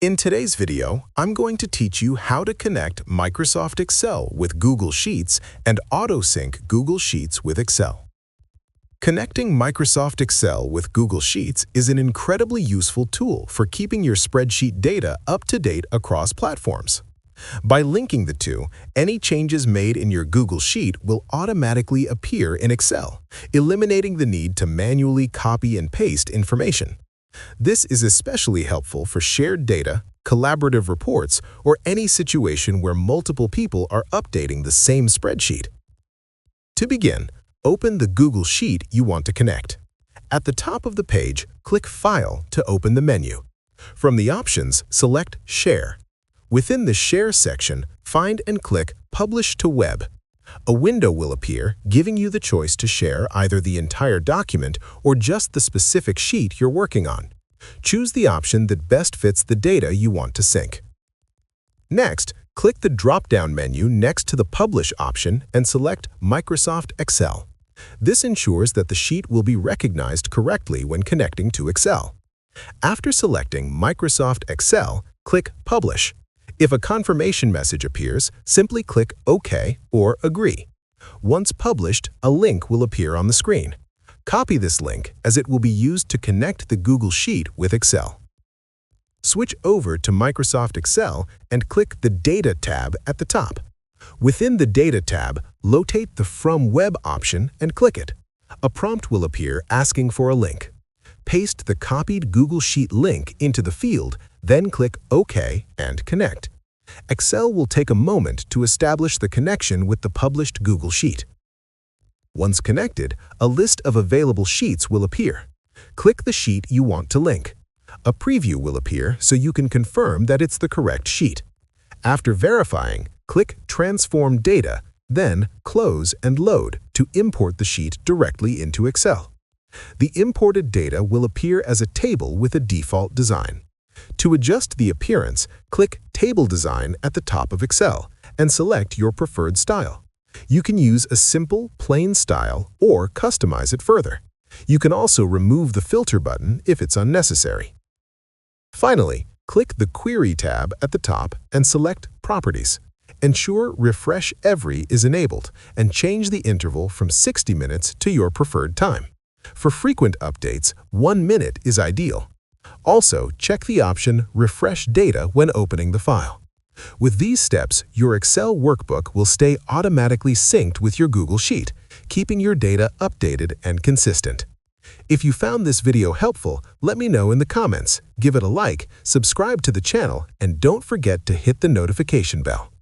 In today's video, I'm going to teach you how to connect Microsoft Excel with Google Sheets and auto-sync Google Sheets with Excel. Connecting Microsoft Excel with Google Sheets is an incredibly useful tool for keeping your spreadsheet data up to date across platforms. By linking the two, any changes made in your Google Sheet will automatically appear in Excel, eliminating the need to manually copy and paste information. This is especially helpful for shared data, collaborative reports, or any situation where multiple people are updating the same spreadsheet. To begin, open the Google Sheet you want to connect. At the top of the page, click File to open the menu. From the options, select Share. Within the Share section, find and click Publish to Web. A window will appear, giving you the choice to share either the entire document or just the specific sheet you're working on. Choose the option that best fits the data you want to sync. Next, click the drop-down menu next to the Publish option and select Microsoft Excel. This ensures that the sheet will be recognized correctly when connecting to Excel. After selecting Microsoft Excel, click Publish. If a confirmation message appears, simply click OK or Agree. Once published, a link will appear on the screen. Copy this link as it will be used to connect the Google Sheet with Excel. Switch over to Microsoft Excel and click the Data tab at the top. Within the Data tab, locate the From Web option and click it. A prompt will appear asking for a link. Paste the copied Google Sheet link into the field, then click OK and connect. Excel will take a moment to establish the connection with the published Google Sheet. Once connected, a list of available sheets will appear. Click the sheet you want to link. A preview will appear so you can confirm that it's the correct sheet. After verifying, click Transform Data, then Close and Load to import the sheet directly into Excel. The imported data will appear as a table with a default design. To adjust the appearance, click Table Design at the top of Excel and select your preferred style. You can use a simple, plain style or customize it further. You can also remove the filter button if it's unnecessary. Finally, click the Query tab at the top and select Properties. Ensure Refresh Every is enabled and change the interval from 60 minutes to your preferred time. For frequent updates, 1 minute is ideal. Also, check the option Refresh Data when opening the file. With these steps, your Excel workbook will stay automatically synced with your Google Sheet, keeping your data updated and consistent. If you found this video helpful, let me know in the comments, give it a like, subscribe to the channel, and don't forget to hit the notification bell.